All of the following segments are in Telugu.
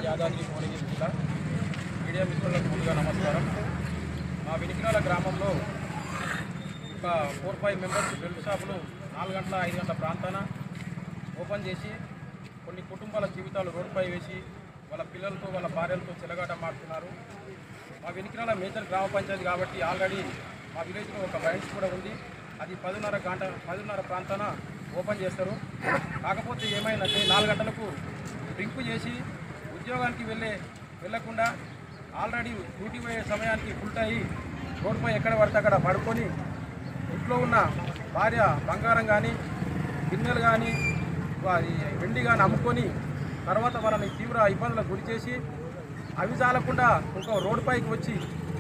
యాదాద్రి భువనగిరి జిల్లా మీడియా మిత్రులకు ముందుగా నమస్కారం. మా వినికిరాల గ్రామంలో ఒక 4-5 మెంబర్స్ బెల్ట్ షాపులు 4 గంటల 5 గంటల ప్రాంతాన ఓపెన్ చేసి కొన్ని కుటుంబాల జీవితాలు రోడ్డుపై వేసి వాళ్ళ పిల్లలతో వాళ్ళ భార్యలతో చెలగాట మాడుతున్నారు. మా వినికిరాల మేజర్ గ్రామ పంచాయతీ కాబట్టి ఆల్రెడీ మా విలేజ్లో ఒక వైన్స్ కూడా ఉంది. అది 10:30 ప్రాంతాన ఓపెన్ చేస్తారు. కాకపోతే ఏమైందంటే 4 గంటలకు డ్రింక్ చేసి ఉద్యోగానికి వెళ్ళకుండా ఆల్రెడీ డ్యూటీ పోయే సమయానికి ఫుల్ అయ్యి రోడ్డుపై ఎక్కడ పడితే అక్కడ పడుకొని ఇంట్లో ఉన్న భార్య బంగారం కానీ గిన్నెలు కానీ వెండి కానీ అమ్ముకొని తర్వాత వాళ్ళని తీవ్ర ఇబ్బందులకు గురి చేసి అవి చాలకుండా ఇంకో రోడ్డుపైకి వచ్చి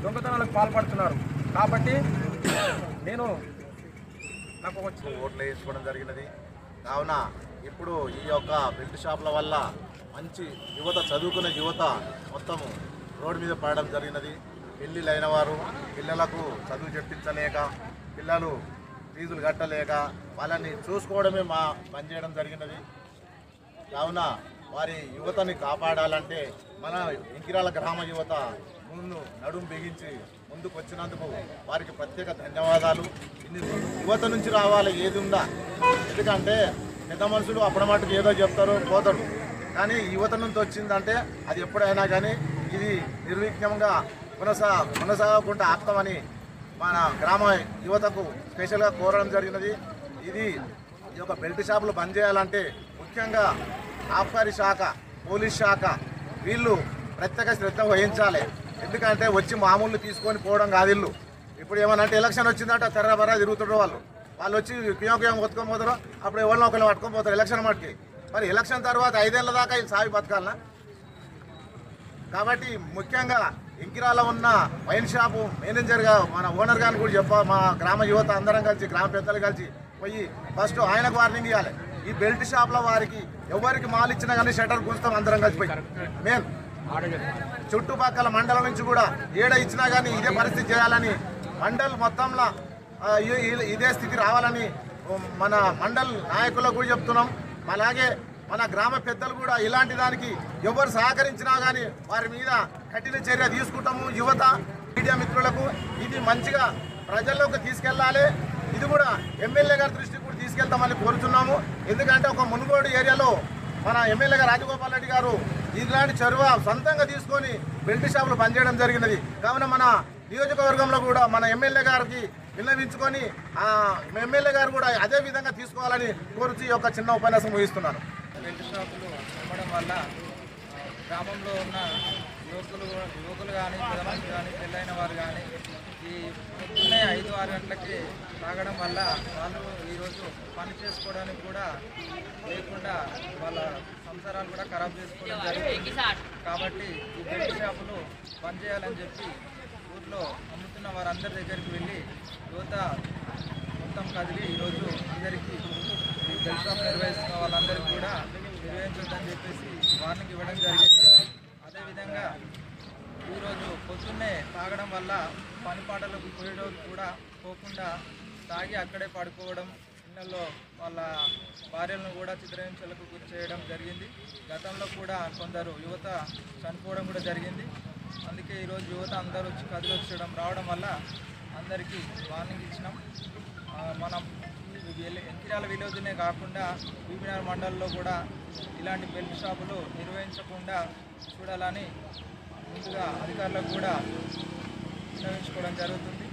దొంగతనాలకు పాల్పడుతున్నారు. కాబట్టి నాకు ఓట్లు వేసుకోవడం జరిగినది. కావున ఇప్పుడు ఈ యొక్క బెల్ట్ షాపుల వల్ల మంచి యువత, చదువుకునే యువత మొత్తం రోడ్డు మీద పడడం జరిగినది. పెళ్ళిళ్ళు అయిన వారు పిల్లలకు చదువు చెప్పించలేక, పిల్లలు ఫీజులు కట్టలేక వాళ్ళని చూసుకోవడమే పనిచేయడం జరిగినది. కావున వారి యువతని కాపాడాలంటే మన ఇంకిరాల గ్రామ యువత ముందు నడుము బిగించి ముందుకు వచ్చినందుకు వారికి ప్రత్యేక ధన్యవాదాలు. యువత నుంచి రావాలి ఏది ఉందా, ఎందుకంటే పెద్ద మనుషులు అప్పటి ఏదో చెప్తారు పోతారు, కానీ యువత నుంచి వచ్చిందంటే అది ఎప్పుడైనా కానీ ఇది నిర్విఘ్నంగా కొనసాగకుండా ఆపుతామని మన గ్రామ యువతకు స్పెషల్గా కోరడం జరిగినది. ఈ యొక్క బెల్ట్ షాపులు బంద్ చేయాలంటే ముఖ్యంగా ఆబ్కారీ శాఖ, పోలీస్ శాఖ వీళ్ళు ప్రత్యేక శ్రద్ధ వహించాలి. ఎందుకంటే వచ్చి మామూలు తీసుకొని పోవడం కాదు. ఇల్లు ఇప్పుడు ఏమనంటే ఎలక్షన్ వచ్చిందంటే తెర్రబరా తిరుగుతుంటారు వాళ్ళు వచ్చి కియం కొట్టుకొని పోతారు. అప్పుడు ఎవరినో ఒకరిని పట్టుకొని పోతారు ఎలక్షన్ మట్టుకి. మరి ఎలక్షన్ తర్వాత 5 ఏళ్ళ దాకా ఇది సాగి బతకాలనా? కాబట్టి ముఖ్యంగా ఇంకిరాలో ఉన్న వైన్ షాపు మేనేజర్గా మన ఓనర్ గారిని కూడా మా గ్రామ యువత అందరం కలిసి, గ్రామ పెద్దలు కలిసి పోయి ఫస్ట్ ఆయనకు వార్నింగ్ ఇవ్వాలి. ఈ బెల్ట్ షాప్ల వారికి ఎవరికి మాల్ ఇచ్చినా కానీ షటర్ గుంచుతాం అందరం కలిసిపోయి. మెయిన్ చుట్టుపక్కల మండలం నుంచి కూడా ఏడ ఇచ్చినా కానీ ఇదే పరిస్థితి చేయాలని, మండల్ మొత్తంలో ఇదే స్థితి రావాలని మన మండల్ నాయకులకు కూడా చెప్తున్నాం. అలాగే మన గ్రామ పెద్దలు కూడా ఇలాంటి దానికి ఎవరు సహకరించినా కానీ వారి మీద కఠిన చర్య తీసుకుంటాము. యువత, మీడియా మిత్రులకు ఇది మంచిగా ప్రజల్లోకి తీసుకెళ్లాలి. ఇది కూడా ఎమ్మెల్యే గారి దృష్టికి కూడా తీసుకెళ్తామని కోరుతున్నాము. ఎందుకంటే ఒక మునుగోడు ఏరియాలో మన ఎమ్మెల్యేగా రాజగోపాల్ రెడ్డి గారు ఇలాంటి చొరవ సొంతంగా తీసుకొని బెల్ట్ షాపులు పనిచేయడం జరిగినది. కావున మన నియోజకవర్గంలో కూడా మన ఎమ్మెల్యే గారికి విన్నవించుకొని ఎమ్మెల్యే గారు కూడా అదే విధంగా తీసుకోవాలని కోరుతూ ఈ యొక్క చిన్న ఉపన్యాసం ముగిస్తున్నాను. బెల్ట్ షాపులు అమ్మడం వల్ల గ్రామంలో ఉన్న యువకులు కానీ, పెద్దమనుషులు కానీ, పెళ్ళైన వారు కానీ ఈ పొద్దున్నే 5-6 గంటలకి తాగడం వల్ల వాళ్ళు ఈరోజు పని చేసుకోవడానికి కూడా లేకుండా వాళ్ళ సంసారాలు కూడా ఖరాబ్ చేసుకోవడం జరిగింది. కాబట్టి ఈ బెల్ట్ షాపులు బంద్ చేయాలని చెప్పి ఊర్లో అమ్ముతున్న వారందరి దగ్గరికి వెళ్ళి యువత మొత్తం కదిలి ఈరోజు అందరికీ ఈ బెల్ట్ షాప్ నిర్వహిస్తున్న వాళ్ళందరికీ కూడా నిర్వహించొద్దని చెప్పేసి వార్నింగ్ ఇవ్వడం జరిగింది. అదేవిధంగా ఈరోజు పొద్దున్నే తాగడం వల్ల పని పాటలకు పోయేటోళ్ళు కూడా పోకుండా తాగి అక్కడే పడుకోవడం, ఇళ్లలో వాళ్ళ భార్యలను కూడా చిత్రహింసలకు గురి చేయడం జరిగింది. గతంలో కూడా కొందరు యువత చనిపోవడం కూడా జరిగింది. అందుకే ఈరోజు యువత అందరూ కదిలొచ్చడం రావడం వల్ల అందరికీ వార్నింగ్ ఇచ్చినాం. మనం ఇంకిరాల విలేజ్నే కాకుండా బీబీనగర్ మండలంలో కూడా ఇలాంటి బెల్ట్ షాపులు నిర్వహించకుండా చూడాలని ముందుగా అధికారులకు కూడా విన్నవించుకోవడం జరుగుతుంది.